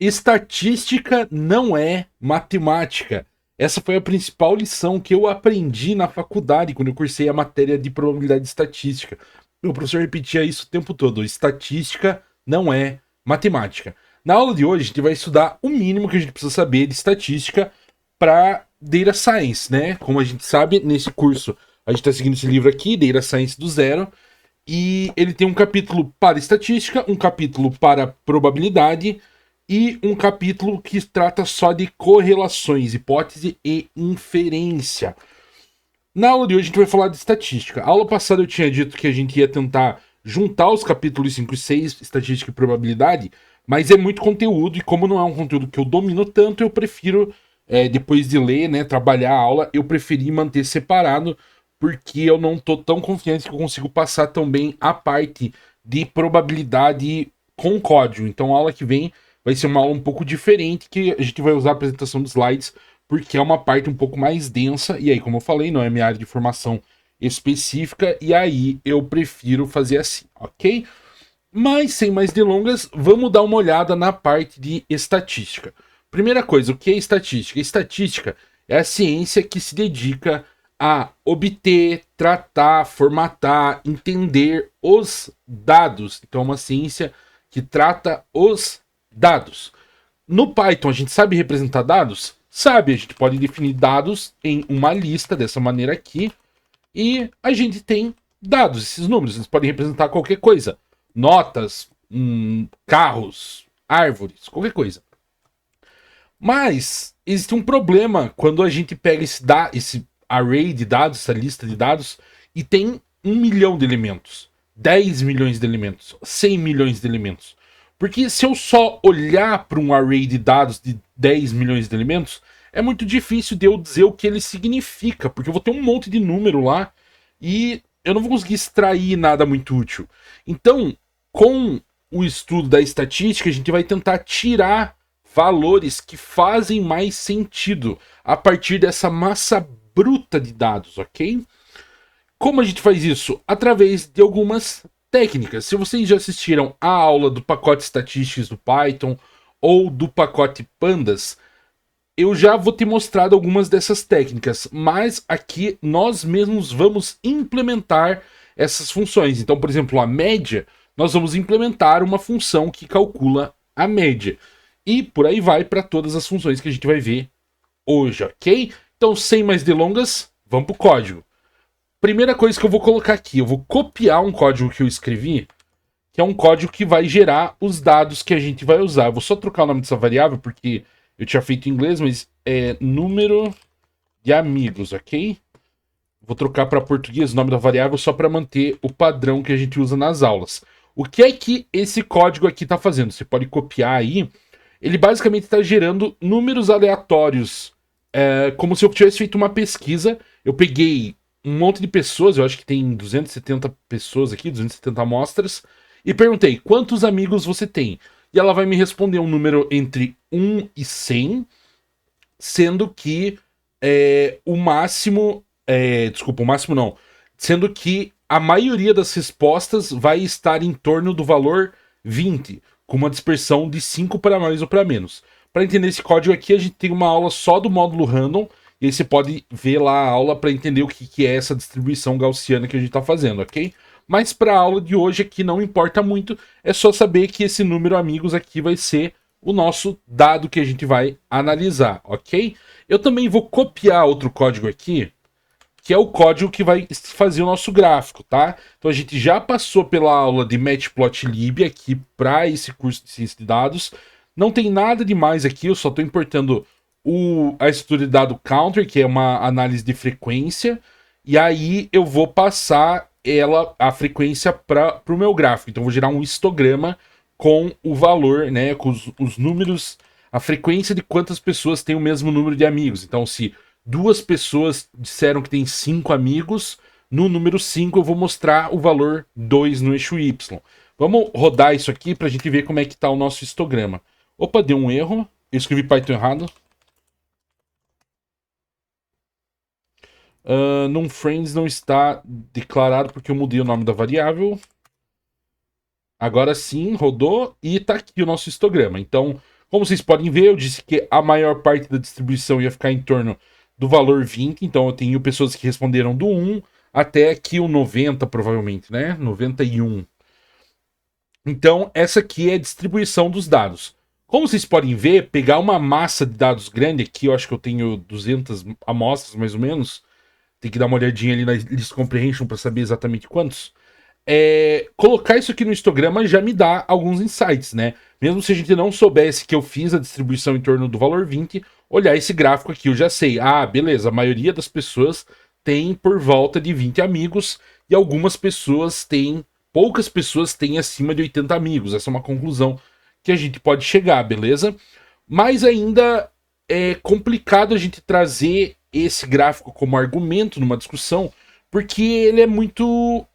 Estatística não é matemática. Essa foi a principal lição que eu aprendi na faculdade, quando eu cursei a matéria de probabilidade estatística. O professor repetia isso o tempo todo: estatística não é matemática. Na aula de hoje, a gente vai estudar o mínimo que a gente precisa saber de estatística para Data Science, né? Como a gente sabe, nesse curso, a gente está seguindo esse livro aqui, Data Science do Zero, e ele tem um capítulo para estatística, um capítulo para probabilidade e um capítulo que trata só de correlações, hipótese e inferência. Na aula de hoje a gente vai falar de estatística. A aula passada eu tinha dito que a gente ia tentar juntar os capítulos 5 e 6, estatística e probabilidade, mas é muito conteúdo e como não é um conteúdo que eu domino tanto, eu prefiro, depois de ler, né, trabalhar a aula, eu preferi manter separado, porque eu não tô tão confiante que eu consigo passar tão bem a parte de probabilidade com código. Então a aula que vem vai ser uma aula um pouco diferente, que a gente vai usar a apresentação de slides, porque é uma parte um pouco mais densa, e aí, como eu falei, não é minha área de formação específica, e aí eu prefiro fazer assim, ok? Mas, sem mais delongas, vamos dar uma olhada na parte de estatística. Primeira coisa, o que é estatística? Estatística é a ciência que se dedica a obter, tratar, formatar, entender os dados. Então, é uma ciência que trata os dados. No Python, a gente sabe representar dados? Sabe, a gente pode definir dados em uma lista dessa maneira aqui, e a gente tem dados, esses números, eles podem representar qualquer coisa. Notas, carros, árvores, qualquer coisa. Mas existe um problema quando a gente pega esse array de dados, essa lista de dados, e tem 1 milhão de elementos, 10 milhões de elementos, 100 milhões de elementos. Porque se eu só olhar para um array de dados de 10 milhões de elementos, é muito difícil de eu dizer o que ele significa, porque eu vou ter um monte de número lá e eu não vou conseguir extrair nada muito útil. Então, com o estudo da estatística, a gente vai tentar tirar valores que fazem mais sentido a partir dessa massa bruta de dados, ok? Como a gente faz isso? Através de algumas técnicas. Se vocês já assistiram a aula do pacote estatísticos do Python ou do pacote Pandas, eu já vou ter mostrado algumas dessas técnicas, mas aqui nós mesmos vamos implementar essas funções. Então, por exemplo, a média, nós vamos implementar uma função que calcula a média. E por aí vai para todas as funções que a gente vai ver hoje, ok? Então, sem mais delongas, vamos para o código. Primeira coisa que eu vou colocar aqui, eu vou copiar um código que eu escrevi, que é um código que vai gerar os dados que a gente vai usar. Eu vou só trocar o nome dessa variável, porque eu tinha feito em inglês, mas é número de amigos, ok? Vou trocar para português o nome da variável só para manter o padrão que a gente usa nas aulas. O que é que esse código aqui está fazendo? Você pode copiar aí. Ele basicamente está gerando números aleatórios, como se eu tivesse feito uma pesquisa. Eu peguei um monte de pessoas, eu acho que tem 270 pessoas aqui, 270 amostras, e perguntei, quantos amigos você tem? E ela vai me responder um número entre 1 e 100, sendo que o máximo... desculpa, o máximo não. Sendo que a maioria das respostas vai estar em torno do valor 20, com uma dispersão de 5 para mais ou para menos. Para entender esse código aqui, a gente tem uma aula só do módulo random, e aí você pode ver lá a aula para entender o que é essa distribuição gaussiana que a gente está fazendo, ok? Mas para a aula de hoje aqui não importa muito, é só saber que esse número amigos aqui vai ser o nosso dado que a gente vai analisar, ok? Eu também vou copiar outro código aqui, que é o código que vai fazer o nosso gráfico, tá? Então a gente já passou pela aula de Matplotlib aqui para esse curso de ciência de dados. Não tem nada demais aqui, eu só estou importando a estrutura de dado counter, que é uma análise de frequência, e aí eu vou passar a frequência para o meu gráfico. Então eu vou gerar um histograma com o valor, né, com os números, a frequência de quantas pessoas têm o mesmo número de amigos. Então se 2 pessoas disseram que tem 5 amigos, no número 5 eu vou mostrar o valor 2 no eixo Y. Vamos rodar isso aqui para a gente ver como é que está o nosso histograma. Opa, deu um erro. Eu escrevi Python errado. Num friends não está declarado porque eu mudei o nome da variável. Agora sim, rodou e está aqui o nosso histograma. Então, Como vocês podem ver, eu disse que a maior parte da distribuição ia ficar em torno do valor 20, então eu tenho pessoas que responderam do 1 até aqui o 90, provavelmente, né? 91. Então, essa aqui é a distribuição dos dados. Como vocês podem ver, pegar uma massa de dados grande aqui, eu acho que eu tenho 200 amostras mais ou menos, tem que dar uma olhadinha ali na list comprehension para saber exatamente quantos. Colocar isso aqui no histograma já me dá alguns insights, né? Mesmo se a gente não soubesse que eu fiz a distribuição em torno do valor 20, olhar esse gráfico aqui, eu já sei. Ah, beleza, a maioria das pessoas tem por volta de 20 amigos e algumas pessoas têm, poucas pessoas têm acima de 80 amigos. Essa é uma conclusão que a gente pode chegar, beleza? Mas ainda é complicado a gente trazer esse gráfico como argumento numa discussão, porque ele é muito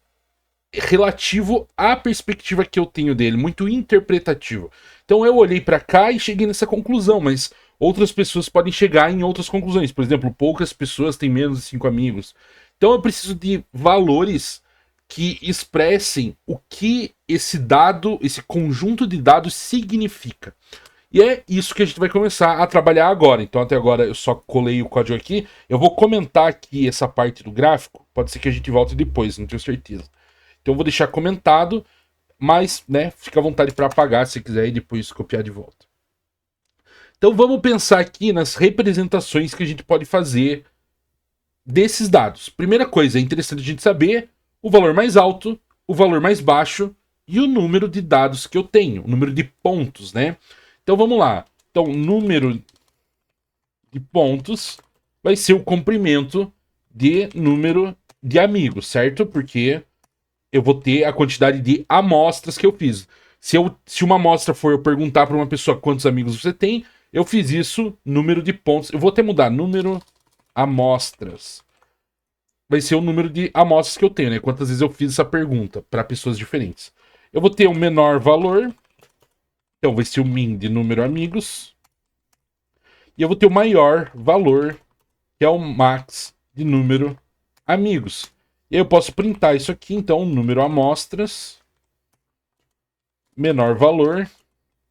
relativo à perspectiva que eu tenho dele, muito interpretativo. Então eu olhei para cá e cheguei nessa conclusão, mas outras pessoas podem chegar em outras conclusões. Por exemplo, poucas pessoas têm menos de 5 amigos. Então eu preciso de valores que expressem o que esse dado, esse conjunto de dados significa. E é isso que a gente vai começar a trabalhar agora. Então até agora eu só colei o código aqui. Eu vou comentar aqui essa parte do gráfico. Pode ser que a gente volte depois, não tenho certeza. Então eu vou deixar comentado, mas, né, fica à vontade para apagar se quiser e depois copiar de volta. Então vamos pensar aqui nas representações que a gente pode fazer desses dados. Primeira coisa, é interessante a gente saber o valor mais alto, o valor mais baixo e o número de dados que eu tenho, o número de pontos, né? Então vamos lá. Então, número de pontos vai ser o comprimento de número de amigos, certo? Porque eu vou ter a quantidade de amostras que eu fiz. Se uma amostra for eu perguntar para uma pessoa quantos amigos você tem, eu fiz isso, número de pontos. Eu vou até mudar, número amostras. Vai ser o número de amostras que eu tenho, né? Quantas vezes eu fiz essa pergunta para pessoas diferentes. Eu vou ter o menor valor. Então vai ser o min de número amigos. E eu vou ter o maior valor, que é o max de número amigos. E aí eu posso printar isso aqui, então, número amostras, menor valor,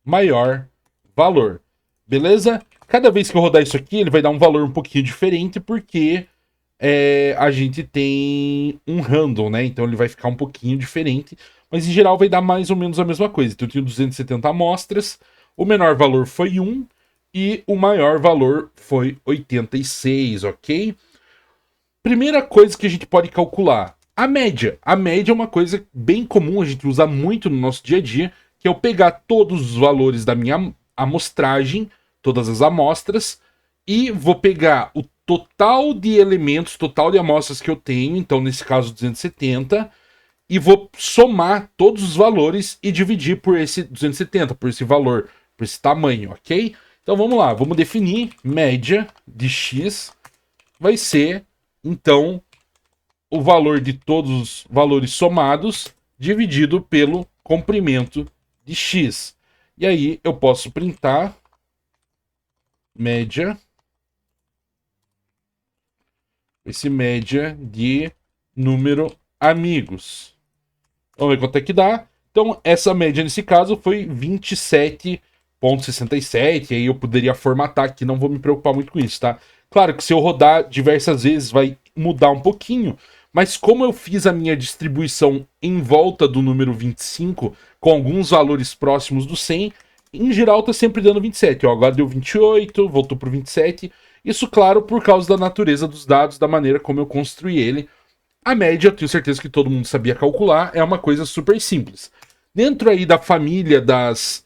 maior valor. Beleza? Cada vez que eu rodar isso aqui, ele vai dar um valor um pouquinho diferente, porque a gente tem um random, né? Então ele vai ficar um pouquinho diferente, mas em geral vai dar mais ou menos a mesma coisa. Então eu tenho 270 amostras, o menor valor foi 1 e o maior valor foi 86, ok? Primeira coisa que a gente pode calcular, a média. A média é uma coisa bem comum, a gente usa muito no nosso dia a dia, que é eu pegar todos os valores da minha amostragem, todas as amostras, e vou pegar o total de elementos, total de amostras que eu tenho, então nesse caso 270, e vou somar todos os valores e dividir por esse 270, por esse valor, por esse tamanho, ok? Então vamos lá, vamos definir média de x, vai ser, então, o valor de todos os valores somados dividido pelo comprimento de x. E aí eu posso printar média, esse média de número amigos. Vamos ver quanto é que dá. Então, essa média nesse caso foi 27,67. Aí eu poderia formatar aqui, não vou me preocupar muito com isso, tá? Claro que se eu rodar diversas vezes vai mudar um pouquinho, mas como eu fiz a minha distribuição em volta do número 25, com alguns valores próximos do 100, em geral tá sempre dando 27. Ó, agora deu 28, voltou pro 27. Isso, claro, por causa da natureza dos dados, da maneira como eu construí ele. A média, eu tenho certeza que todo mundo sabia calcular, é uma coisa super simples. Dentro aí da família das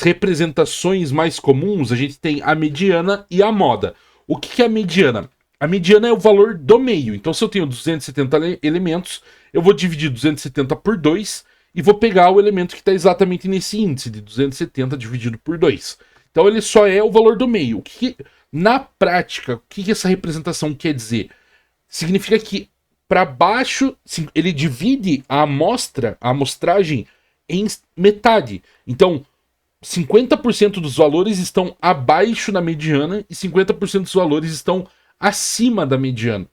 representações mais comuns, a gente tem a mediana e a moda. O que é a mediana? A mediana é o valor do meio. Então, se eu tenho 270 elementos, eu vou dividir 270 por 2 e vou pegar o elemento que está exatamente nesse índice de 270 dividido por 2. Então, ele só é o valor do meio. Na prática, o que essa representação quer dizer? Significa que para baixo, ele divide a amostragem em metade. Então, 50% dos valores estão abaixo da mediana e 50% dos valores estão acima da mediana.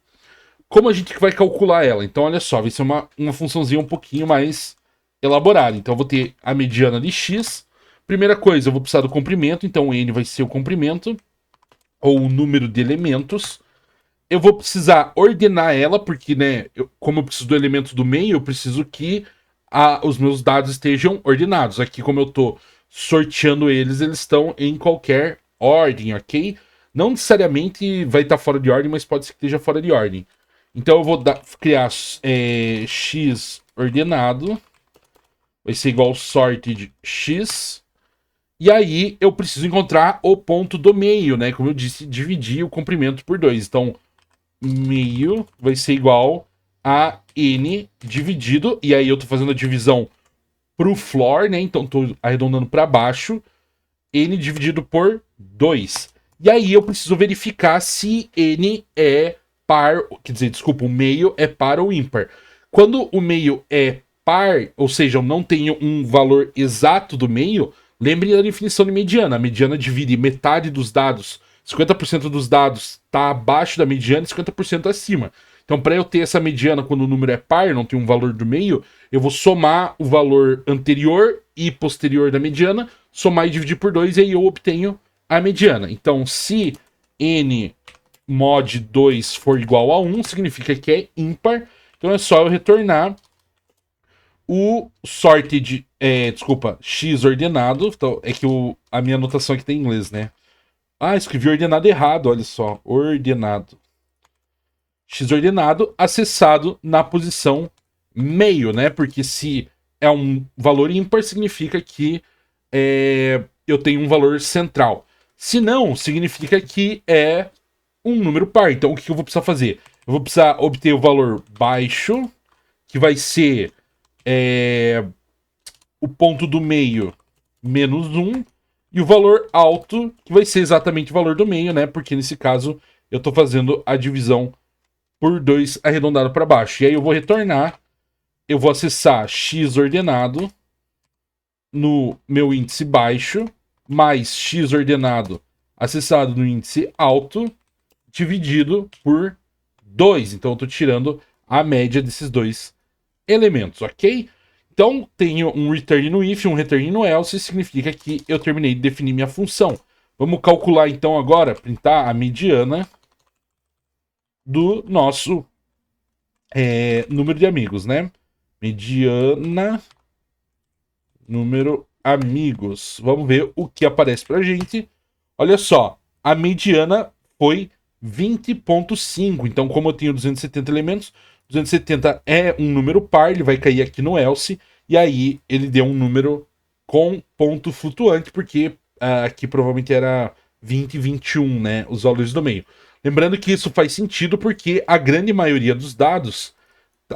Como a gente vai calcular ela? Então, olha só, vai ser uma funçãozinha um pouquinho mais elaborada. Então, eu vou ter a mediana de x Primeira coisa, eu vou precisar do comprimento, então n vai ser o comprimento, ou o número de elementos. Eu vou precisar ordenar ela, porque, né, como eu preciso do elemento do meio, eu preciso que os meus dados estejam ordenados. Aqui, como eu estou sorteando eles, eles estão em qualquer ordem, ok? Não necessariamente vai estar fora de ordem, mas pode ser que esteja fora de ordem. Então eu vou criar x ordenado, vai ser igual sorted x. E aí eu preciso encontrar o ponto do meio, né? Como eu disse, dividir o comprimento por 2. Então, meio vai ser igual a n dividido, e aí eu tô fazendo a divisão pro floor, né? Então tô arredondando para baixo, n dividido por 2. E aí eu preciso verificar se n é par, quer dizer, desculpa, o meio é par ou ímpar. Quando o meio é par, ou seja, eu não tenho um valor exato do meio, lembre da definição de mediana. A mediana divide metade dos dados, 50% dos dados está abaixo da mediana e 50% acima. Então, para eu ter essa mediana quando o número é par, não tem um valor do meio, eu vou somar o valor anterior e posterior da mediana, somar e dividir por 2, e aí eu obtenho a mediana. Então, se n mod 2 for igual a 1, significa que é ímpar. Então é só eu retornar o sorted, desculpa, x ordenado. Então, é que a minha anotação aqui tem em inglês, né? Ah, escrevi ordenado errado, olha só. Ordenado. X ordenado acessado na posição meio, né? Porque se é um valor ímpar, significa que eu tenho um valor central. Se não, significa que é um número par. Então, o que eu vou precisar fazer? Eu vou precisar obter o valor baixo, que vai ser o ponto do meio menos 1, e o valor alto, que vai ser exatamente o valor do meio, né? Porque nesse caso eu estou fazendo a divisão por 2 arredondado para baixo. E aí eu vou retornar, eu vou acessar x ordenado no meu índice baixo, mais x ordenado acessado no índice alto, dividido por 2. Então eu estou tirando a média desses dois elementos, ok? Então tenho um return no if, um return no else, significa que eu terminei de definir minha função. Vamos calcular então agora, printar a mediana do nosso número de amigos, né? Mediana, número amigos. Vamos ver o que aparece pra gente. Olha só, a mediana foi 20.5. Então, como eu tenho 270 elementos, 270 é um número par, ele vai cair aqui no else, e aí ele deu um número com ponto flutuante, porque aqui provavelmente era 20 e 21, né? Os valores do meio. Lembrando que isso faz sentido porque a grande maioria dos dados,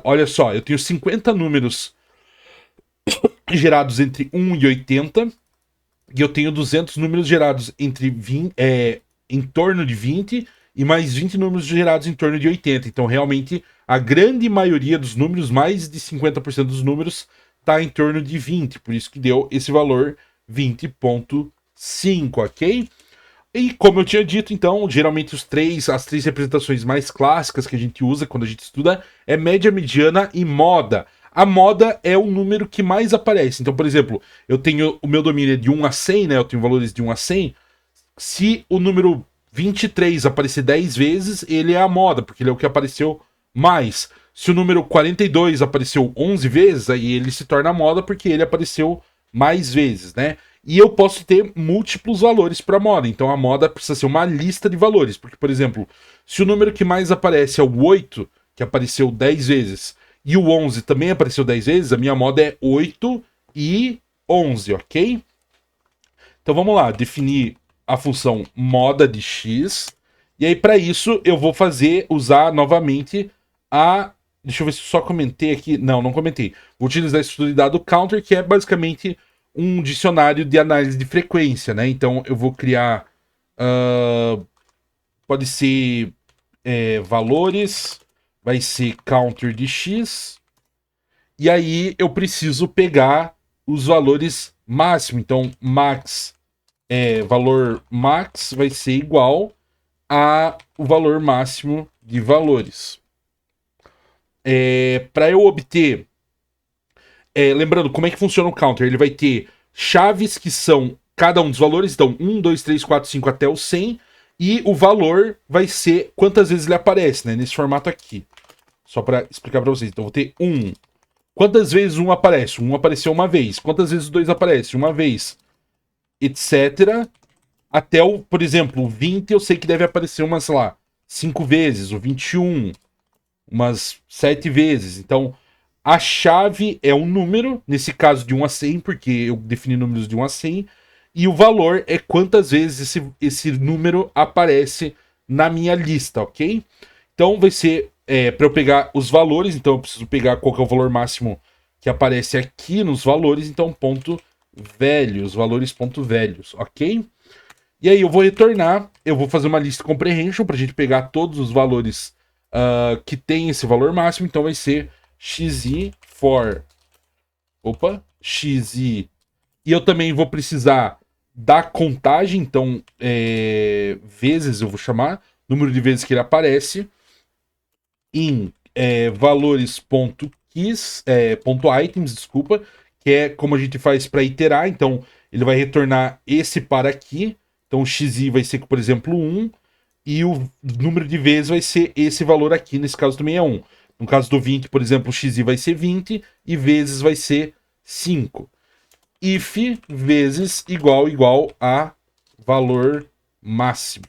olha só, eu tenho 50 números gerados entre 1 e 80, e eu tenho 200 números gerados entre 20, em torno de 20 e mais 20 números gerados em torno de 80. Então, realmente, a grande maioria dos números, mais de 50% dos números, está em torno de 20. Por isso que deu esse valor 20.5, ok? E como eu tinha dito, então, geralmente as três representações mais clássicas que a gente usa quando a gente estuda é média, mediana e moda. A moda é o número que mais aparece. Então, por exemplo, eu tenho o meu domínio é de 1 a 100, né? Eu tenho valores de 1 a 100. Se o número 23 aparecer 10 vezes, ele é a moda, porque ele é o que apareceu mais. Se o número 42 apareceu 11 vezes, aí ele se torna a moda porque ele apareceu mais vezes, né? E eu posso ter múltiplos valores para a moda. Então a moda precisa ser uma lista de valores. Porque, por exemplo, se o número que mais aparece é o 8, que apareceu 10 vezes, e o 11 também apareceu 10 vezes, a minha moda é 8 e 11, ok? Então vamos lá, definir a função moda de x. E aí, para isso, eu vou usar novamente a... Deixa eu ver se eu só comentei aqui. Não, não comentei. Vou utilizar a estrutura de dado counter, que é basicamente um dicionário de análise de frequência, né? Então, eu vou criar... pode ser valores, vai ser counter de x. E aí, eu preciso pegar os valores máximo. Então, max... valor max vai ser igual a o valor máximo de valores. Para eu obter... lembrando, como é que funciona o counter? Ele vai ter chaves que são cada um dos valores, então 1, 2, 3, 4, 5 até o 100, e o valor vai ser quantas vezes ele aparece, né? Nesse formato aqui. Só para explicar para vocês. Então vou ter 1. Quantas vezes 1 aparece? 1 apareceu uma vez. Quantas vezes o 2 aparece? Uma vez. Etc. Até o, por exemplo, o 20 eu sei que deve aparecer umas, sei lá, 5 vezes. O 21, umas 7 vezes. Então, a chave é um número, nesse caso de 1 a 100, porque eu defini números de 1 a 100. E o valor é quantas vezes esse número aparece na minha lista, ok? Então vai ser para eu pegar os valores, então eu preciso pegar qual que é o valor máximo que aparece aqui nos valores, então ponto velhos, valores ponto velhos, ok? E aí eu vou retornar, eu vou fazer uma lista comprehension para a gente pegar todos os valores que tem esse valor máximo, então vai ser xi for, xi, e eu também vou precisar da contagem, então vezes eu vou chamar, número de vezes que ele aparece, em valores.keys, .items, desculpa, que é como a gente faz para iterar, então ele vai retornar esse para aqui, então o xi vai ser, por exemplo, 1, e o número de vezes vai ser esse valor aqui, nesse caso também é 1. No caso do 20, por exemplo, o xi vai ser 20 e vezes vai ser 5. If vezes igual a valor máximo.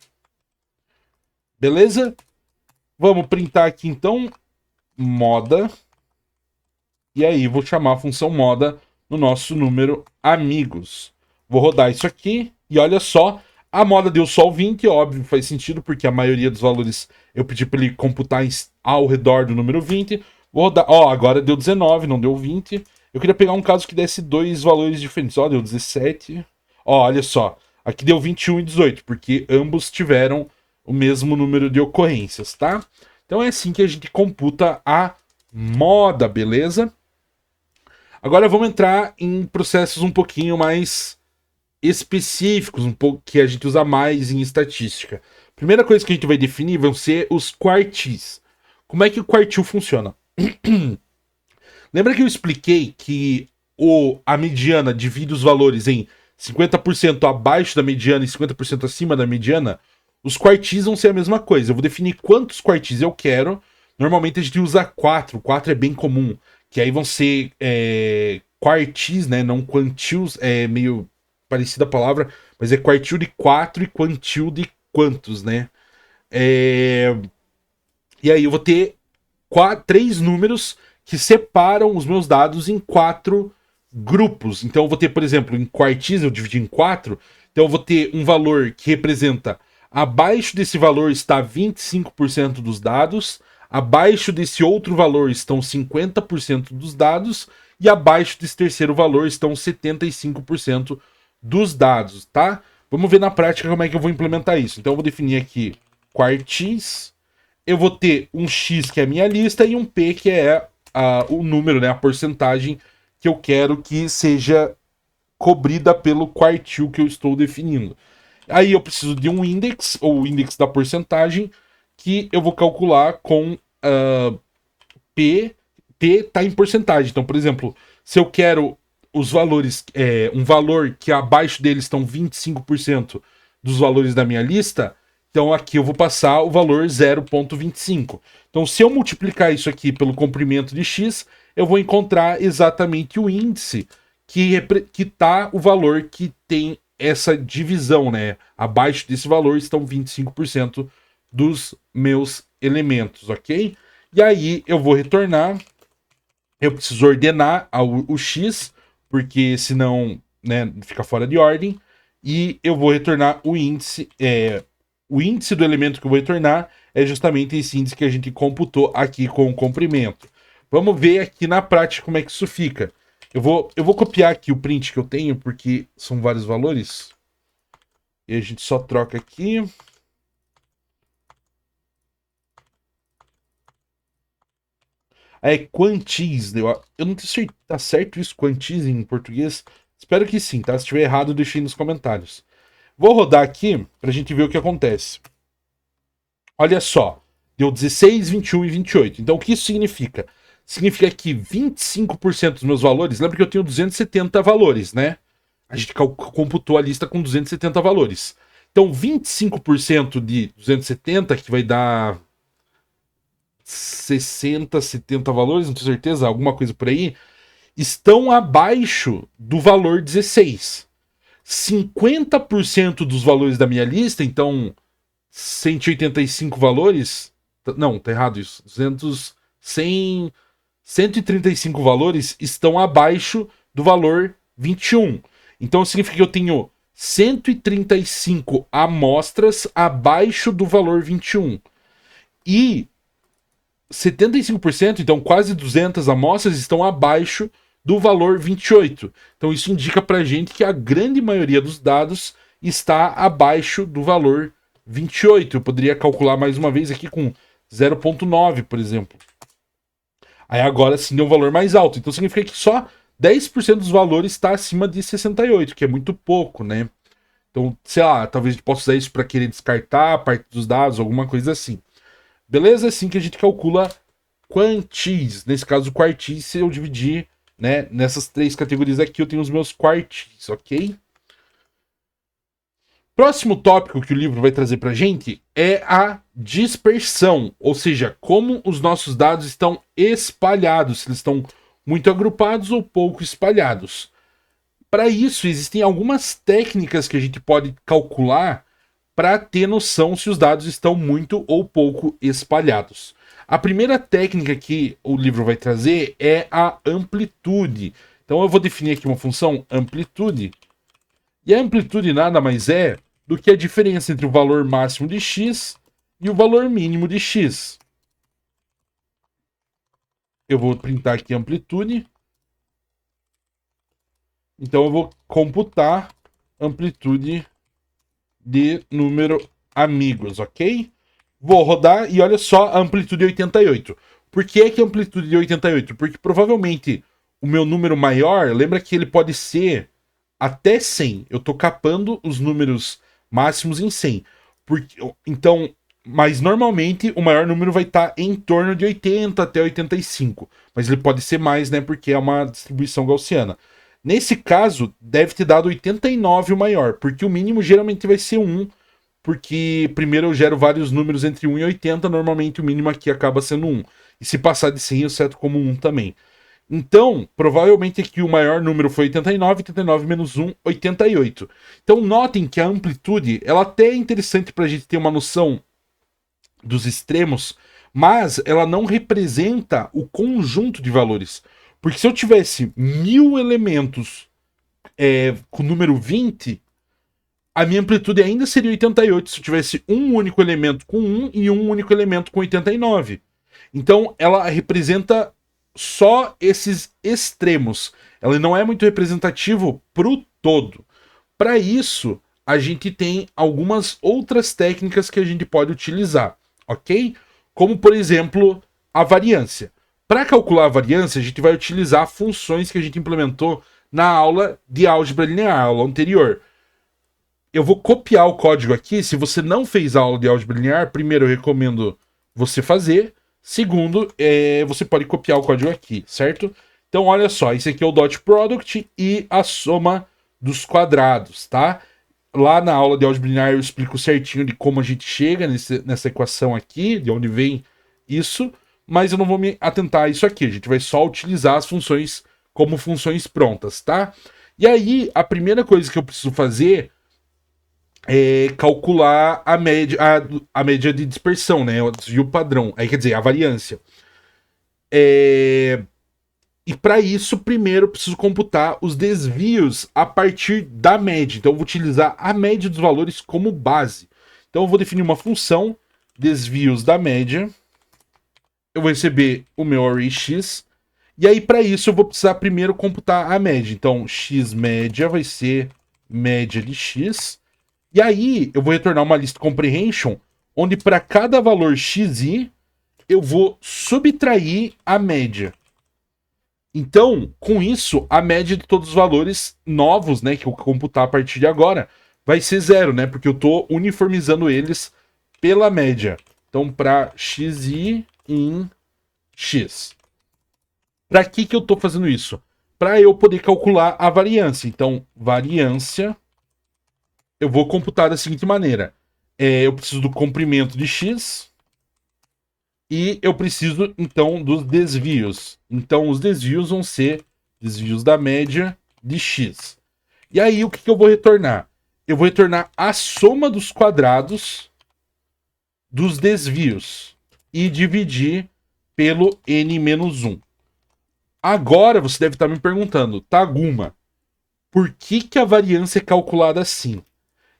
Beleza? Vamos printar aqui então moda. E aí vou chamar a função moda no nosso número amigos. Vou rodar isso aqui e olha só, a moda deu só o 20, óbvio, faz sentido, porque a maioria dos valores eu pedi para ele computar ao redor do número 20. Vou rodar, agora deu 19, não deu 20. Eu queria pegar um caso que desse dois valores diferentes. Deu 17. Olha só, aqui deu 21 e 18, porque ambos tiveram o mesmo número de ocorrências, tá? Então é assim que a gente computa a moda, beleza? Agora vamos entrar em processos um pouquinho mais específicos, um pouco que a gente usa mais em estatística. Primeira coisa que a gente vai definir vão ser os quartis. Como é que o quartil funciona? Lembra que eu expliquei que a mediana divide os valores em 50% abaixo da mediana e 50% acima da mediana? Os quartis vão ser a mesma coisa. Eu vou definir quantos quartis eu quero. Normalmente a gente usa 4. 4 é bem comum. Que aí vão ser quartis, né? Não quantios. É meio parecida a palavra. Mas é quartil de 4 e quantil de quantos, né? E aí eu vou ter 3 números que separam os meus dados em 4 grupos. Então eu vou ter, por exemplo, em quartis eu dividi em 4. Então eu vou ter um valor que representa... Abaixo desse valor está 25% dos dados. Abaixo desse outro valor estão 50% dos dados. E abaixo desse terceiro valor estão 75% dos dados, tá? Vamos ver na prática como é que eu vou implementar isso. Então eu vou definir aqui quartis. Eu vou ter um x, que é a minha lista, e um p, que é o número, né, a porcentagem que eu quero que seja cobrida pelo quartil que eu estou definindo. Aí eu preciso de um index, ou index da porcentagem, que eu vou calcular com P. P está em porcentagem. Então, por exemplo, se eu quero os valores, um valor que abaixo deles estão 25% dos valores da minha lista, então aqui eu vou passar o valor 0,25. Então, se eu multiplicar isso aqui pelo comprimento de x, eu vou encontrar exatamente o índice que está o valor que tem essa divisão, né? Abaixo desse valor estão 25% dos meus elementos, ok? E aí eu vou retornar, eu preciso ordenar o x, porque senão, né, fica fora de ordem, e eu vou retornar o índice, o índice do elemento que eu vou retornar é justamente esse índice que a gente computou aqui com o comprimento. Vamos ver aqui na prática como é que isso fica. Eu vou copiar aqui o print que eu tenho, porque são vários valores. E a gente só troca aqui. Quantis. Eu não tenho certeza. Tá certo isso, quantis em português? Espero que sim, tá? Se estiver errado, deixei nos comentários. Vou rodar aqui pra gente ver o que acontece. Olha só. Deu 16, 21 e 28. Então, o que isso significa? Significa que 25% dos meus valores... Lembra que eu tenho 270 valores, né? A gente computou a lista com 270 valores. Então, 25% de 270, que vai dar 60, 70 valores, não tenho certeza, alguma coisa por aí, estão abaixo do valor 16. 50% dos valores da minha lista, então 185 valores. Não, tá errado isso. 100, 135 valores estão abaixo do valor 21. Então significa que eu tenho 135 amostras abaixo do valor 21. E 75%, então quase 200 amostras, estão abaixo do valor 28. Então isso indica pra gente que a grande maioria dos dados está abaixo do valor 28. Eu poderia calcular mais uma vez aqui com 0,9, por exemplo. Aí agora sim é um valor mais alto. Então significa que só 10% dos valores está acima de 68, que é muito pouco, né? Então, sei lá, talvez a gente possa usar isso para querer descartar parte dos dados, alguma coisa assim. Beleza? É assim que a gente calcula quantis. Nesse caso, quartis, se eu dividir, né, nessas três categorias aqui, eu tenho os meus quartis, ok? Próximo tópico que o livro vai trazer para a gente é a dispersão, ou seja, como os nossos dados estão espalhados, se eles estão muito agrupados ou pouco espalhados. Para isso, existem algumas técnicas que a gente pode calcular para ter noção se os dados estão muito ou pouco espalhados. A primeira técnica que o livro vai trazer é a amplitude. Então eu vou definir aqui uma função amplitude. E a amplitude nada mais é do que a diferença entre o valor máximo de x e o valor mínimo de x. Eu vou printar aqui a amplitude. Então eu vou computar amplitude de número amigos, ok? Vou rodar e olha só a amplitude 88. Por que é que a amplitude de 88? Porque provavelmente o meu número maior, lembra que ele pode ser até 100. Eu tô capando os números máximos em 100. Então, mas normalmente o maior número vai estar em torno de 80 até 85. Mas ele pode ser mais, né? Porque é uma distribuição gaussiana. Nesse caso, deve ter dado 89 o maior, porque o mínimo geralmente vai ser 1, porque primeiro eu gero vários números entre 1 e 80, normalmente o mínimo aqui acaba sendo 1. E se passar de 100, eu seto como 1 também. Então, provavelmente aqui o maior número foi 89, 89 menos 1, 88. Então, notem que a amplitude, ela até é interessante para a gente ter uma noção dos extremos, mas ela não representa o conjunto de valores. Porque se eu tivesse 1000 elementos com o número 20, a minha amplitude ainda seria 88 se eu tivesse um único elemento com 1 e um único elemento com 89. Então, ela representa só esses extremos. Ela não é muito representativo para o todo. Para isso, a gente tem algumas outras técnicas que a gente pode utilizar, ok? Como, por exemplo, a variância. Para calcular a variância, a gente vai utilizar funções que a gente implementou na aula de álgebra linear, a aula anterior. Eu vou copiar o código aqui. Se você não fez a aula de álgebra linear, primeiro eu recomendo você fazer. Segundo, você pode copiar o código aqui, certo? Então, olha só, esse aqui é o dot product e a soma dos quadrados, tá? Lá na aula de álgebra linear eu explico certinho de como a gente chega nessa equação aqui, de onde vem isso, mas eu não vou me atentar a isso aqui. A gente vai só utilizar as funções como funções prontas, tá? E aí, a primeira coisa que eu preciso fazer é calcular a média de dispersão, né? O desvio padrão. Aí quer dizer, a variância. E para isso, primeiro eu preciso computar os desvios a partir da média. Então eu vou utilizar a média dos valores como base. Então eu vou definir uma função, desvios da média. Eu vou receber o meu array x. E aí, para isso, eu vou precisar primeiro computar a média. Então, x média vai ser média de x. E aí, eu vou retornar uma list comprehension, onde para cada valor xi, eu vou subtrair a média. Então, com isso, a média de todos os valores novos, né, que eu computar a partir de agora, vai ser 0, né? Porque eu estou uniformizando eles pela média. Então, para xi em x. Para que eu estou fazendo isso? para eu poder calcular a variância. Então, variância, eu vou computar da seguinte maneira. Eu preciso do comprimento de x e eu preciso, então, dos desvios. Então, os desvios vão ser desvios da média de x. E aí, o que eu vou retornar? Eu vou retornar a soma dos quadrados dos desvios e dividir pelo n-1. Agora, você deve estar me perguntando, Taguma, por que a variância é calculada assim?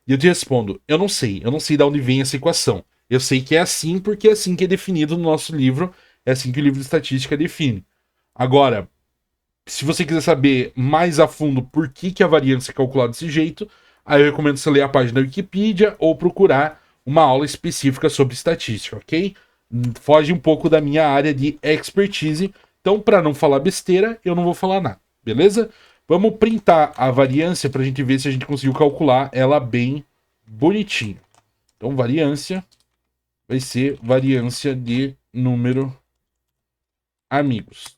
E eu te respondo, eu não sei de onde vem essa equação. Eu sei que é assim porque é assim que é definido no nosso livro, é assim que o livro de estatística define. Agora, se você quiser saber mais a fundo por que a variância é calculada desse jeito, aí eu recomendo você ler a página da Wikipedia ou procurar uma aula específica sobre estatística, ok? Foge um pouco da minha área de expertise, então para não falar besteira, eu não vou falar nada, beleza? Vamos printar a variância para a gente ver se a gente conseguiu calcular ela bem bonitinho. Então, variância vai ser variância de número amigos.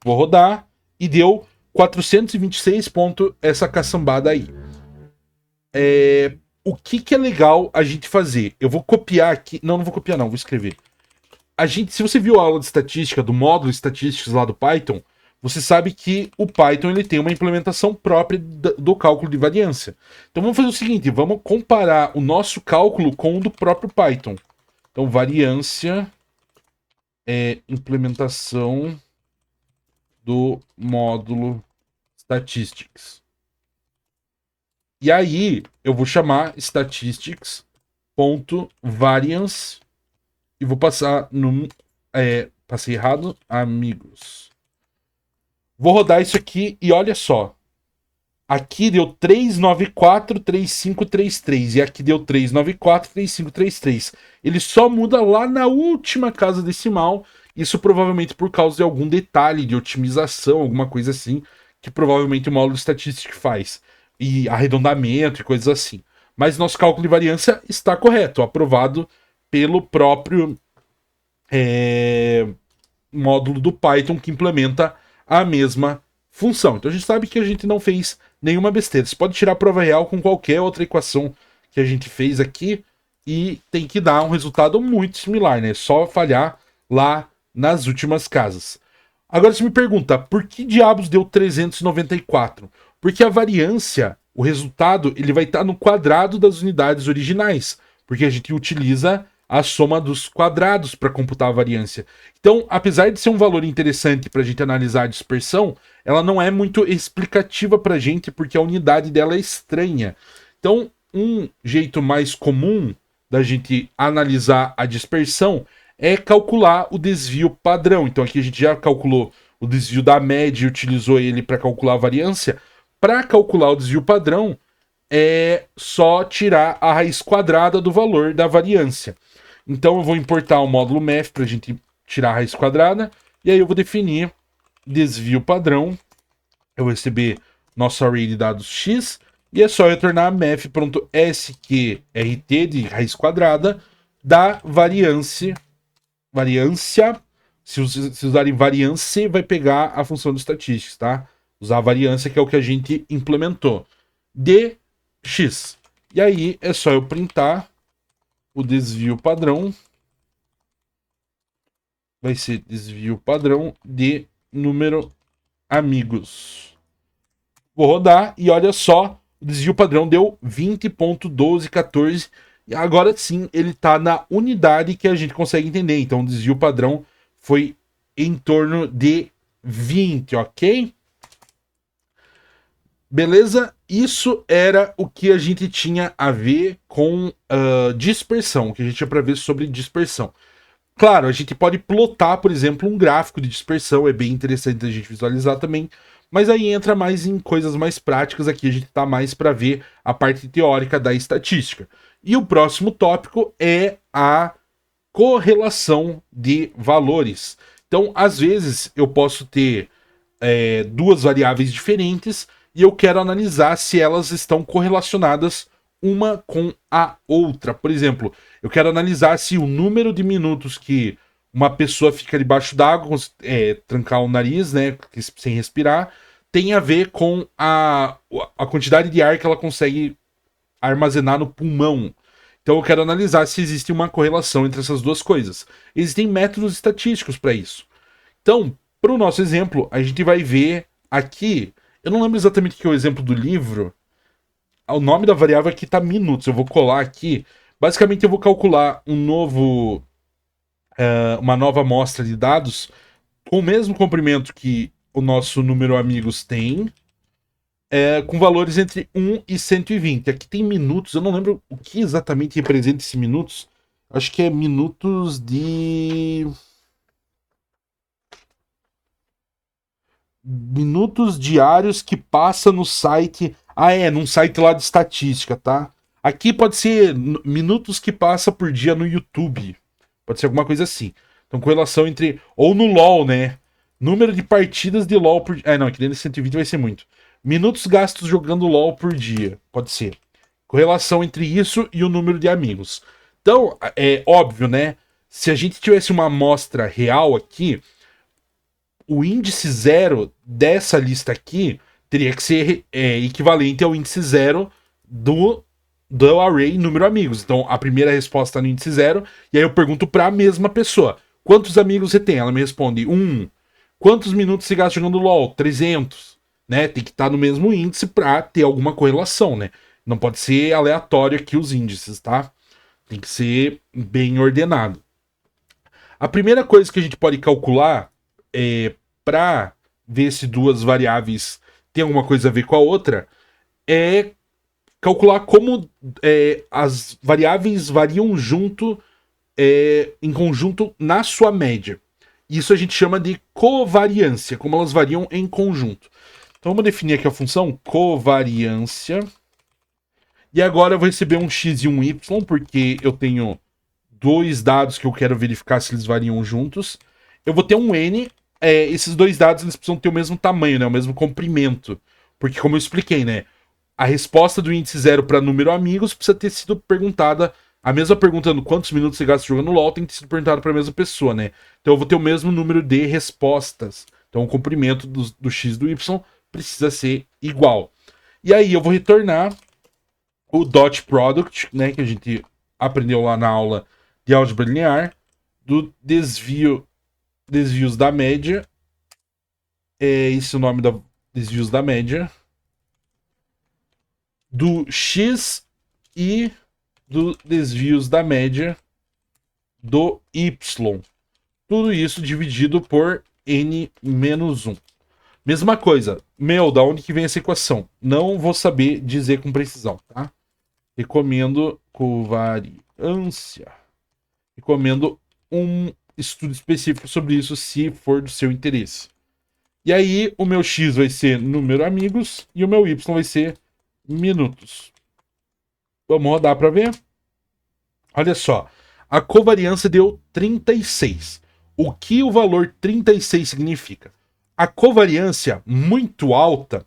Vou rodar e deu 426 pontos essa caçambada aí. O que é legal a gente fazer? Eu vou copiar aqui. Não vou copiar não, vou escrever. Se você viu a aula de estatística, do módulo de estatísticas lá do Python, você sabe que o Python ele tem uma implementação própria do cálculo de variância. Então vamos fazer o seguinte, vamos comparar o nosso cálculo com o do próprio Python. Então variância é implementação do módulo Statistics. E aí eu vou chamar statistics.variance e vou passar no... passei errado, amigos. Vou rodar isso aqui e olha só. Aqui deu 3943533 e aqui deu 3943533. Ele só muda lá na última casa decimal. Isso provavelmente por causa de algum detalhe de otimização, alguma coisa assim, que provavelmente o módulo de estatística faz. E arredondamento e coisas assim. Mas nosso cálculo de variância está correto, aprovado pelo próprio módulo do Python que implementa a mesma função. Então a gente sabe que a gente não fez nenhuma besteira. Você pode tirar a prova real com qualquer outra equação que a gente fez aqui e tem que dar um resultado muito similar, né? Só falhar lá nas últimas casas. Agora você me pergunta, por que diabos deu 394? Porque a variância, o resultado, ele vai estar no quadrado das unidades originais, porque a gente utiliza a soma dos quadrados para computar a variância. Então, apesar de ser um valor interessante para a gente analisar a dispersão, ela não é muito explicativa para a gente, porque a unidade dela é estranha. Então, um jeito mais comum da gente analisar a dispersão é calcular o desvio padrão. Então, aqui a gente já calculou o desvio da média e utilizou ele para calcular a variância. Para calcular o desvio padrão, é só tirar a raiz quadrada do valor da variância. Então eu vou importar o módulo math para a gente tirar a raiz quadrada. E aí eu vou definir desvio padrão. Eu vou receber nosso array de dados x. E é só retornar math.sqrt de raiz quadrada da variância. Se usarem variância, vai pegar a função de statistics, tá? Usar a variância, que é o que a gente implementou. De x. E aí é só eu printar o desvio padrão. Vai ser desvio padrão de número amigos. Vou rodar e olha só, o desvio padrão deu 20.1214. E agora sim, ele está na unidade que a gente consegue entender. Então o desvio padrão foi em torno de 20, ok? Beleza? Isso era o que a gente tinha a ver com dispersão, o que a gente tinha para ver sobre dispersão. Claro, a gente pode plotar, por exemplo, um gráfico de dispersão, é bem interessante a gente visualizar também, mas aí entra mais em coisas mais práticas, aqui a gente está mais para ver a parte teórica da estatística. E o próximo tópico é a correlação de valores. Então, às vezes, eu posso ter duas variáveis diferentes e eu quero analisar se elas estão correlacionadas uma com a outra. Por exemplo, eu quero analisar se o número de minutos que uma pessoa fica debaixo d'água, trancar o nariz, né, sem respirar, tem a ver com a quantidade de ar que ela consegue armazenar no pulmão. Então eu quero analisar se existe uma correlação entre essas duas coisas. Existem métodos estatísticos para isso. Então, para o nosso exemplo, a gente vai ver aqui. Eu não lembro exatamente o que é o exemplo do livro. O nome da variável aqui está minutos. Eu vou colar aqui. Basicamente, eu vou calcular uma nova amostra de dados com o mesmo comprimento que o nosso número amigos tem, com valores entre 1 e 120. Aqui tem minutos, eu não lembro o que exatamente representa esses minutos. Acho que é minutos de... Minutos diários que passa no site... num site lá de estatística, tá? Aqui pode ser minutos que passa por dia no YouTube. Pode ser alguma coisa assim. Então, correlação entre... Ou no LoL, né? Número de partidas de LoL por... não, aqui dentro de 120 vai ser muito. Minutos gastos jogando LoL por dia. Pode ser. Correlação entre isso e o número de amigos. Então, é óbvio, né? Se a gente tivesse uma amostra real aqui, o índice zero dessa lista aqui teria que ser equivalente ao índice zero do array número amigos. Então, a primeira resposta está no índice zero, e aí eu pergunto para a mesma pessoa: quantos amigos você tem? Ela me responde 1. Quantos minutos você gasta jogando LoL? 300. Né? Tem que estar no mesmo índice para ter alguma correlação, né? Não pode ser aleatório aqui os índices, tá? Tem que ser bem ordenado. A primeira coisa que a gente pode calcular para ver se duas variáveis têm alguma coisa a ver com a outra é calcular como as variáveis variam junto, em conjunto na sua média. Isso a gente chama de covariância, como elas variam em conjunto. Então vamos definir aqui a função covariância. E agora eu vou receber um x e um y, porque eu tenho dois dados que eu quero verificar se eles variam juntos. Eu vou ter um n. Esses dois dados eles precisam ter o mesmo tamanho, né? O mesmo comprimento. Porque, como eu expliquei, né? A resposta do índice zero para número amigos precisa ter sido perguntada. A mesma pergunta no quantos minutos você gasta jogando LoL tem que ter sido perguntada para a mesma pessoa, né? Então eu vou ter o mesmo número de respostas. Então o comprimento do x e do y precisa ser igual. E aí eu vou retornar o dot product, né, que a gente aprendeu lá na aula de álgebra linear, do desvios da média. Esse é o nome da desvios da média. Do x e do desvios da média do y. Tudo isso dividido por n-1. Mesma coisa. Da onde que vem essa equação? Não vou saber dizer com precisão, tá? Recomendo covariância. Recomendo um estudo específico sobre isso, se for do seu interesse. E aí, o meu x vai ser número amigos e o meu y vai ser minutos. Vamos rodar para ver? Olha só. A covariância deu 36. O que o valor 36 significa? A covariância muito alta,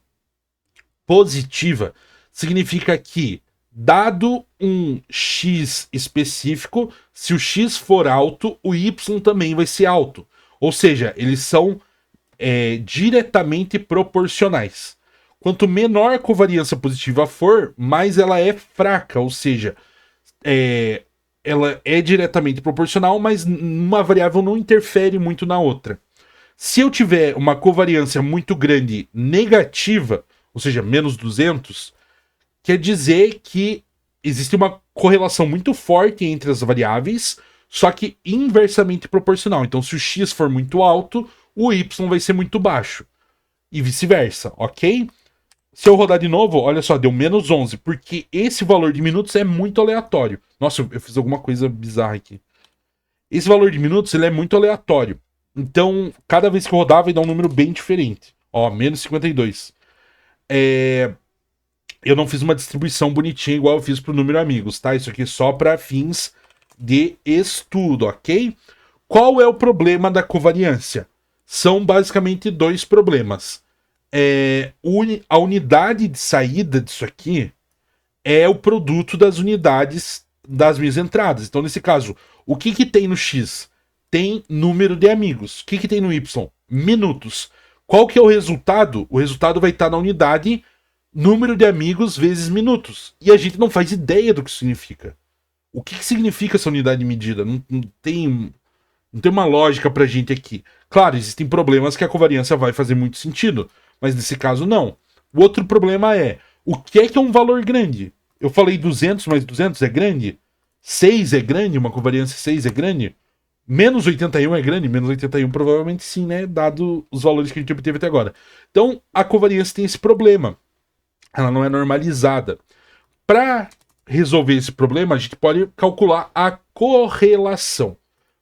positiva, significa que, dado um x específico, se o x for alto, o y também vai ser alto. Ou seja, eles são diretamente proporcionais. Quanto menor a covariância positiva for, mais ela é fraca. Ou seja, ela é diretamente proporcional, mas uma variável não interfere muito na outra. Se eu tiver uma covariância muito grande negativa, ou seja, menos 200, quer dizer que existe uma correlação muito forte entre as variáveis, só que inversamente proporcional. Então, se o x for muito alto, o y vai ser muito baixo. E vice-versa, ok? Se eu rodar de novo, olha só, deu menos 11, porque esse valor de minutos é muito aleatório. Nossa, eu fiz alguma coisa bizarra aqui. Esse valor de minutos ele é muito aleatório. Então, cada vez que eu rodar, vai dar um número bem diferente. Ó, menos 52. Eu não fiz uma distribuição bonitinha igual eu fiz pro número amigos, tá? Isso aqui é só para fins de estudo, ok? Qual é o problema da covariância? São basicamente dois problemas. A unidade de saída disso aqui é o produto das unidades das minhas entradas. Então, nesse caso, o que tem no x? tem número de amigos. O que tem no Y? Minutos. Qual que é o resultado? O resultado vai estar na unidade número de amigos vezes minutos. E a gente não faz ideia do que significa. O que significa essa unidade de medida? Não tem uma lógica pra gente aqui. Claro, existem problemas que a covariância vai fazer muito sentido, mas nesse caso não. O outro problema é, o que é um valor grande? Eu falei 200, mas 200 é grande? 6 é grande? Uma covariância 6 é grande? Menos 81 é grande? Menos 81 provavelmente sim, né? Dado os valores que a gente obteve até agora. Então, a covariância tem esse problema. Ela não é normalizada. Para resolver esse problema, a gente pode calcular a correlação.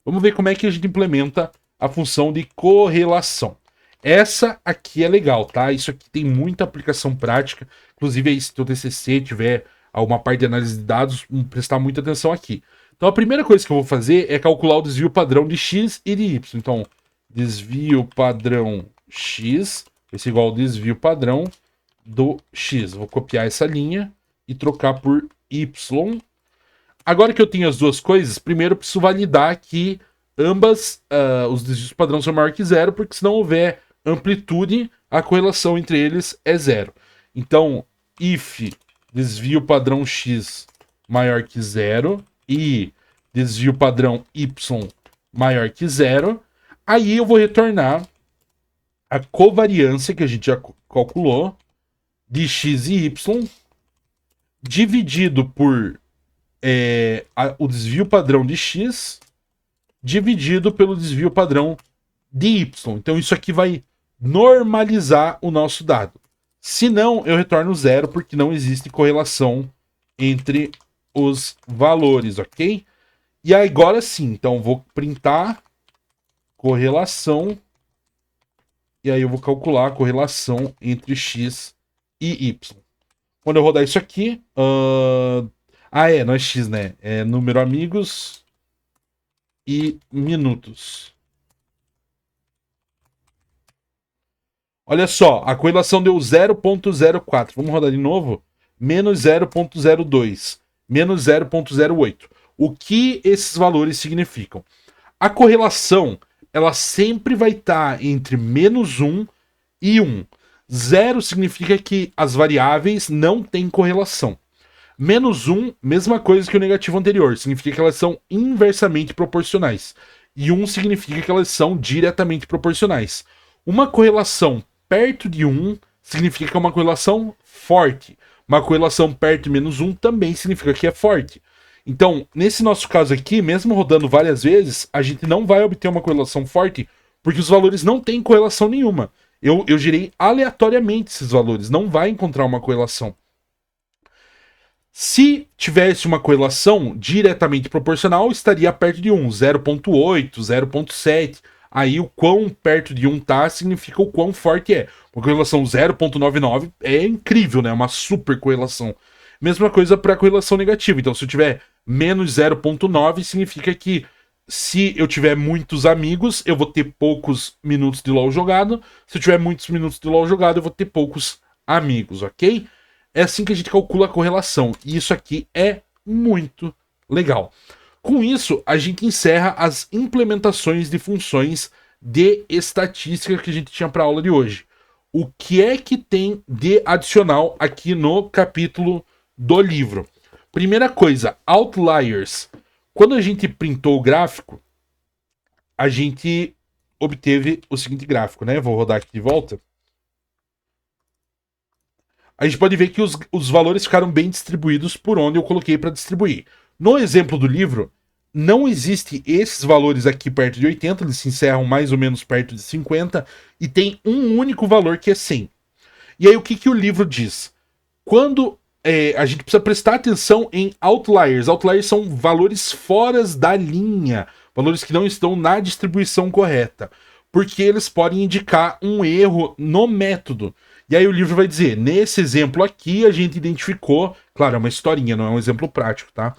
Vamos ver como é que a gente implementa a função de correlação. Essa aqui é legal, tá? Isso aqui tem muita aplicação prática. Inclusive, aí, se o teu TCC tiver alguma parte de análise de dados, prestar muita atenção aqui. Então, a primeira coisa que eu vou fazer é calcular o desvio padrão de x e de y. Então, desvio padrão x vai ser igual ao desvio padrão do x. Vou copiar essa linha e trocar por y. Agora que eu tenho as duas coisas, primeiro eu preciso validar que ambas os desvios padrão são maior que zero, porque se não houver amplitude, a correlação entre eles é zero. Então, if desvio padrão x maior que zero e desvio padrão y maior que zero, aí eu vou retornar a covariância que a gente já calculou de x e y dividido por o desvio padrão de x dividido pelo desvio padrão de y. Então isso aqui vai normalizar o nosso dado. Se não, eu retorno zero, porque não existe correlação entre os valores, ok? E agora sim, então vou printar correlação, e aí eu vou calcular a correlação entre x e y. Quando eu rodar isso aqui, não é x, né? É número amigos e minutos. Olha só, a correlação deu 0.04. Vamos rodar de novo? Menos 0.02. Menos 0.08. O que esses valores significam? A correlação, ela sempre vai estar entre menos 1 e 1. 0 significa que as variáveis não têm correlação. Menos 1, mesma coisa que o negativo anterior. Significa que elas são inversamente proporcionais. E 1 significa que elas são diretamente proporcionais. Uma correlação perto de 1 significa que é uma correlação forte. Uma correlação perto de menos 1 também significa que é forte. Então, nesse nosso caso aqui, mesmo rodando várias vezes, a gente não vai obter uma correlação forte, porque os valores não têm correlação nenhuma. Eu gerei aleatoriamente esses valores, não vai encontrar uma correlação. Se tivesse uma correlação diretamente proporcional, estaria perto de 1, 0.8, 0.7. Aí o quão perto de 1 tá significa o quão forte é. Uma correlação 0.99 é incrível, né? Uma super correlação. Mesma coisa para a correlação negativa. Então, se eu tiver menos 0.9, significa que se eu tiver muitos amigos, eu vou ter poucos minutos de LoL jogado. Se eu tiver muitos minutos de LoL jogado, eu vou ter poucos amigos, ok? É assim que a gente calcula a correlação. E isso aqui é muito legal. Com isso, a gente encerra as implementações de funções de estatística que a gente tinha para a aula de hoje. O que é que tem de adicional aqui no capítulo do livro? Primeira coisa, outliers. Quando a gente printou o gráfico, a gente obteve o seguinte gráfico, né? Vou rodar aqui de volta. A gente pode ver que os valores ficaram bem distribuídos por onde eu coloquei para distribuir. No exemplo do livro, não existe esses valores aqui perto de 80, eles se encerram mais ou menos perto de 50, e tem um único valor que é 100. E aí o que o livro diz? Quando a gente precisa prestar atenção em outliers. Outliers são valores fora da linha, valores que não estão na distribuição correta, porque eles podem indicar um erro no método. E aí o livro vai dizer, nesse exemplo aqui a gente identificou, claro, é uma historinha, não é um exemplo prático, tá?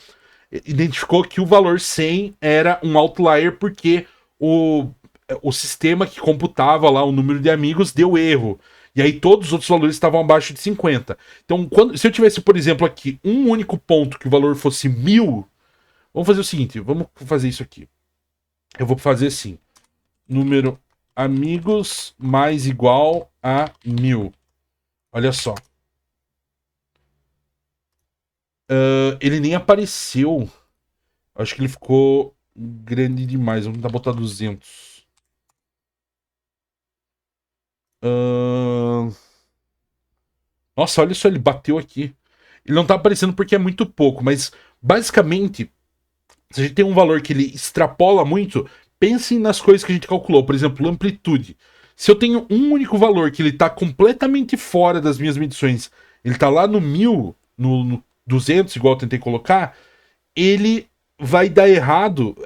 Identificou que o valor 100 era um outlier porque o sistema que computava lá o número de amigos deu erro. E aí todos os outros valores estavam abaixo de 50. Então, se eu tivesse, por exemplo, aqui um único ponto que o valor fosse 1000, vamos fazer o seguinte, vamos fazer isso aqui. Eu vou fazer assim. Número amigos mais igual a 1000. Olha só. Ele nem apareceu. Acho que ele ficou grande demais. Vamos tentar botar 200. Nossa, olha só, ele bateu aqui. Ele não tá aparecendo porque é muito pouco, mas basicamente, se a gente tem um valor que ele extrapola muito, pensem nas coisas que a gente calculou. Por exemplo, amplitude. Se eu tenho um único valor que ele tá completamente fora das minhas medições, ele tá lá no 1000, no 200, igual eu tentei colocar, ele vai dar errado.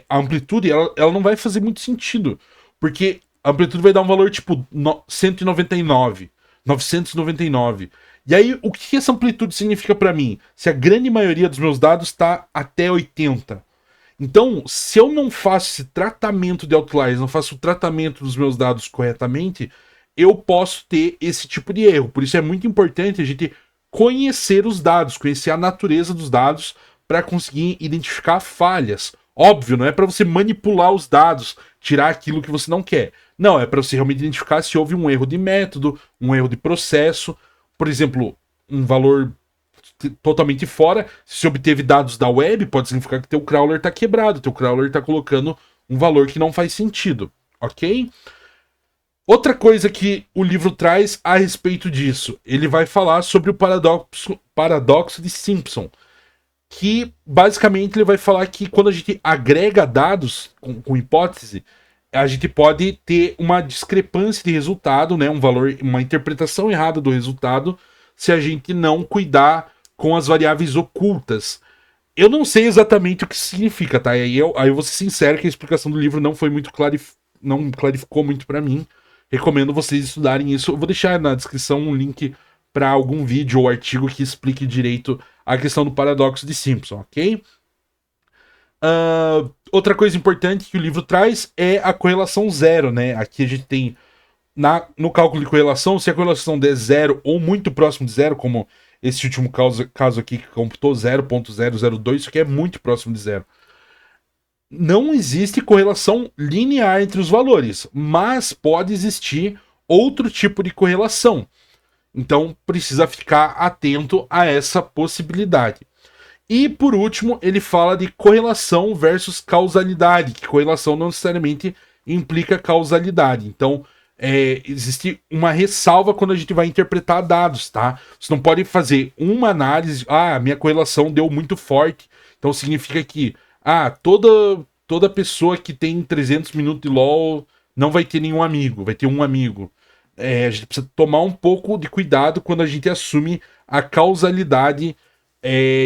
A amplitude, ela não vai fazer muito sentido. Porque a amplitude vai dar um valor tipo 199, 999. E aí, o que essa amplitude significa para mim? Se a grande maioria dos meus dados está até 80. Então, se eu não faço esse tratamento de outliers, não faço o tratamento dos meus dados corretamente, eu posso ter esse tipo de erro. Por isso é muito importante a gente conhecer os dados, conhecer a natureza dos dados para conseguir identificar falhas. Óbvio, não é para você manipular os dados, tirar aquilo que você não quer. Não, é para você realmente identificar se houve um erro de método, um erro de processo. Por exemplo, um valor totalmente fora. Se você obteve dados da web, pode significar que teu crawler está quebrado, teu crawler está colocando um valor que não faz sentido, ok? Outra coisa que o livro traz a respeito disso, ele vai falar sobre o paradoxo de Simpson, que basicamente ele vai falar que quando a gente agrega dados com hipótese, a gente pode ter uma discrepância de resultado, né, um valor, uma interpretação errada do resultado, se a gente não cuidar com as variáveis ocultas. Eu não sei exatamente o que significa, tá? Aí eu vou ser sincero que a explicação do livro não foi muito não clarificou muito para mim. Recomendo vocês estudarem isso. Eu vou deixar na descrição um link para algum vídeo ou artigo que explique direito a questão do paradoxo de Simpson, ok? Outra coisa importante que o livro traz é a correlação zero, né? Aqui a gente tem no cálculo de correlação, se a correlação der zero ou muito próximo de zero, como esse último caso aqui que computou 0.002, isso aqui é muito próximo de zero. Não existe correlação linear entre os valores, mas pode existir outro tipo de correlação. Então precisa ficar atento a essa possibilidade. E por último, ele fala de correlação versus causalidade, que correlação não necessariamente implica causalidade. Então, existe uma ressalva quando a gente vai interpretar dados, tá? Você não pode fazer uma análise, minha correlação deu muito forte, então significa que toda pessoa que tem 300 minutos de LoL não vai ter nenhum amigo, vai ter um amigo. A gente precisa tomar um pouco de cuidado quando a gente assume a causalidade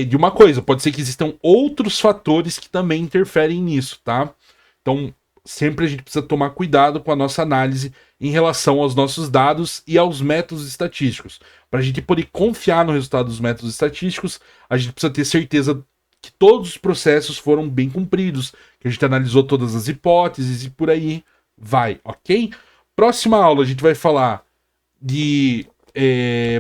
de uma coisa. Pode ser que existam outros fatores que também interferem nisso, tá? Então, sempre a gente precisa tomar cuidado com a nossa análise em relação aos nossos dados e aos métodos estatísticos. Para a gente poder confiar no resultado dos métodos estatísticos, a gente precisa ter certeza que todos os processos foram bem cumpridos, que a gente analisou todas as hipóteses e por aí vai, ok? Próxima aula a gente vai falar de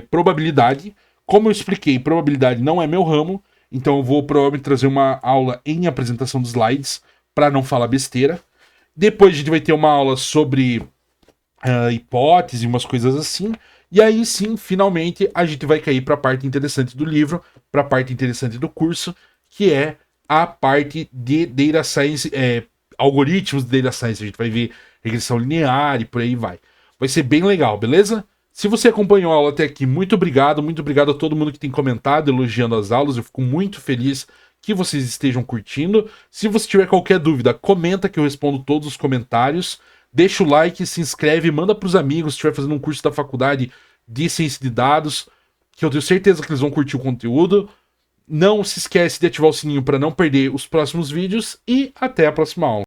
probabilidade. Como eu expliquei, probabilidade não é meu ramo, então eu vou provavelmente trazer uma aula em apresentação de slides para não falar besteira. Depois a gente vai ter uma aula sobre hipótese, umas coisas assim. E aí sim, finalmente, a gente vai cair para a parte interessante do livro, para a parte interessante do curso, que é a parte de Data Science, algoritmos de Data Science. A gente vai ver regressão linear e por aí vai. Vai ser bem legal, beleza? Se você acompanhou a aula até aqui, muito obrigado a todo mundo que tem comentado, elogiando as aulas. Eu fico muito feliz que vocês estejam curtindo. Se você tiver qualquer dúvida, comenta que eu respondo todos os comentários. Deixa o like, se inscreve, manda para os amigos se estiver fazendo um curso da faculdade de ciência de dados, que eu tenho certeza que eles vão curtir o conteúdo. Não se esquece de ativar o sininho para não perder os próximos vídeos e até a próxima aula.